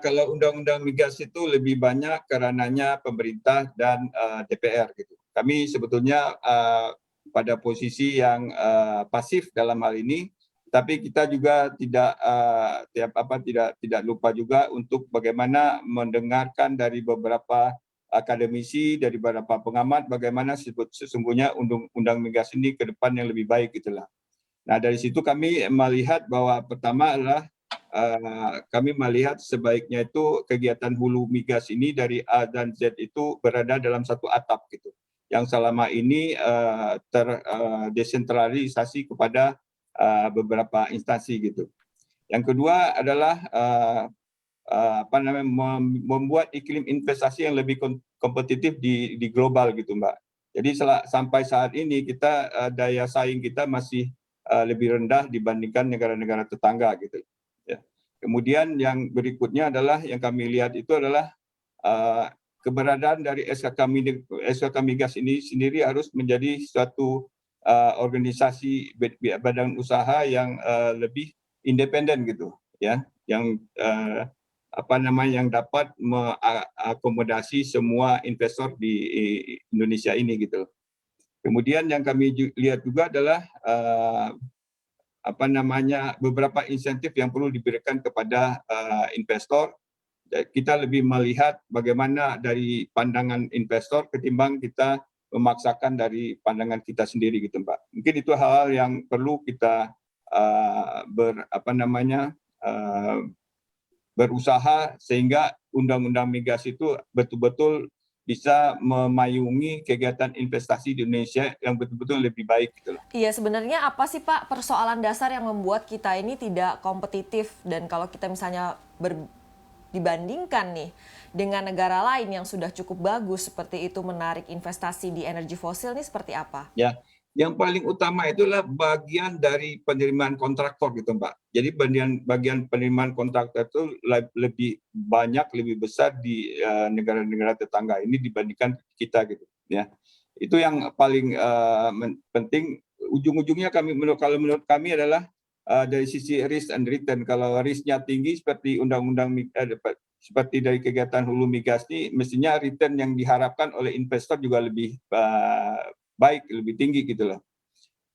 Kalau undang-undang migas itu lebih banyak karenanya pemerintah dan DPR gitu. Kami sebetulnya pada posisi yang pasif dalam hal ini, tapi kita juga tidak lupa juga untuk bagaimana mendengarkan dari beberapa akademisi, dari beberapa pengamat bagaimana sesungguhnya undang-undang migas ini ke depan yang lebih baik gitulah. Nah, dari situ kami melihat bahwa pertama adalah kami melihat sebaiknya itu kegiatan hulu migas ini dari A dan Z itu berada dalam satu atap gitu, yang selama ini terdesentralisasi kepada beberapa instansi gitu. Yang kedua adalah membuat iklim investasi yang lebih kompetitif di global gitu, Mbak. Jadi sampai saat ini kita daya saing kita masih lebih rendah dibandingkan negara-negara tetangga gitu. Ya. Kemudian yang berikutnya adalah yang kami lihat itu adalah keberadaan dari SKK Migas ini sendiri harus menjadi suatu organisasi badan usaha yang lebih independen gitu, ya, yang yang dapat mengakomodasi semua investor di Indonesia ini gitu. Kemudian yang kami lihat juga adalah beberapa insentif yang perlu diberikan kepada investor. Kita lebih melihat bagaimana dari pandangan investor ketimbang kita memaksakan dari pandangan kita sendiri gitu, Mbak. Mungkin itu hal-hal yang perlu kita berusaha sehingga undang-undang migas itu betul-betul bisa memayungi kegiatan investasi di Indonesia yang betul-betul lebih baik gitu loh. Iya, sebenarnya apa sih Pak persoalan dasar yang membuat kita ini tidak kompetitif, dan kalau kita misalnya dibandingkan nih dengan negara lain yang sudah cukup bagus seperti itu menarik investasi di energi fosil nih seperti apa? Ya, yang paling utama itulah bagian dari penerimaan kontraktor gitu, Mbak. Jadi bagian penerimaan kontraktor itu lebih banyak, lebih besar di negara-negara tetangga ini dibandingkan kita gitu, ya. Itu yang paling penting. Ujung-ujungnya kalau menurut kami adalah dari sisi risk and return. Kalau risknya tinggi seperti seperti dari kegiatan hulu migas ini, mestinya return yang diharapkan oleh investor juga lebih baik, lebih tinggi gitu loh.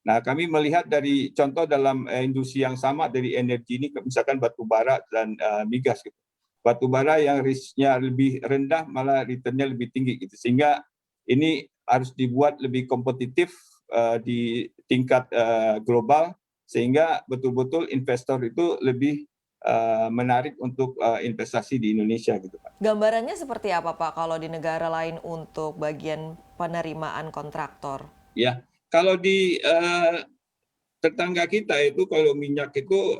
Nah, kami melihat dari contoh dalam industri yang sama dari energi ini, misalkan batu bara dan migas gitu. Batu bara yang risknya lebih rendah malah returnnya lebih tinggi gitu. Sehingga ini harus dibuat lebih kompetitif di tingkat global sehingga betul-betul investor itu lebih menarik untuk investasi di Indonesia gitu, Pak. Gambarannya seperti apa Pak kalau di negara lain untuk bagian penerimaan kontraktor? Ya, kalau di tetangga kita itu kalau minyak itu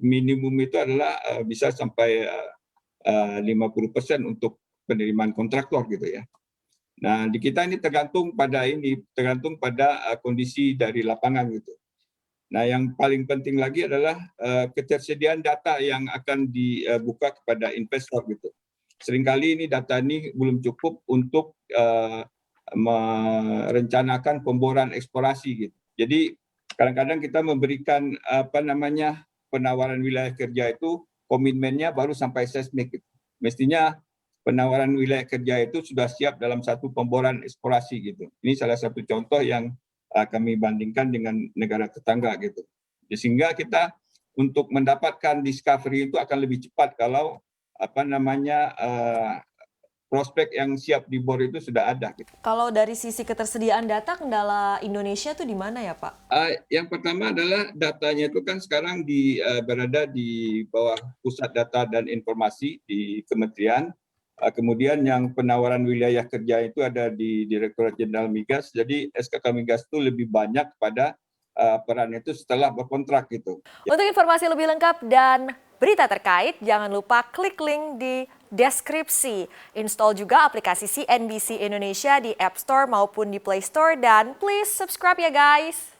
minimum itu adalah bisa sampai 50% untuk penerimaan kontraktor gitu ya. Nah, di kita ini tergantung pada kondisi dari lapangan gitu. Nah, yang paling penting lagi adalah ketersediaan data yang akan dibuka kepada investor gitu. Seringkali ini data ini belum cukup untuk merencanakan pemboran eksplorasi gitu. Jadi kadang-kadang kita memberikan penawaran wilayah kerja itu komitmennya baru sampai seismik gitu. Mestinya penawaran wilayah kerja itu sudah siap dalam satu pemboran eksplorasi gitu. Ini salah satu contoh yang kami bandingkan dengan negara tetangga gitu. Sehingga kita untuk mendapatkan discovery itu akan lebih cepat kalau prospek yang siap dibor itu sudah ada. Gitu. Kalau dari sisi ketersediaan data, kendala Indonesia tuh di mana ya Pak? Yang pertama adalah datanya itu kan sekarang berada di bawah pusat data dan informasi di kementerian. Kemudian yang penawaran wilayah kerja itu ada di Direktorat Jenderal Migas. Jadi SKK Migas itu lebih banyak pada peran itu setelah berkontrak gitu. Untuk informasi lebih lengkap dan berita terkait, jangan lupa klik link di deskripsi. Install juga aplikasi CNBC Indonesia di App Store maupun di Play Store, dan please subscribe ya guys.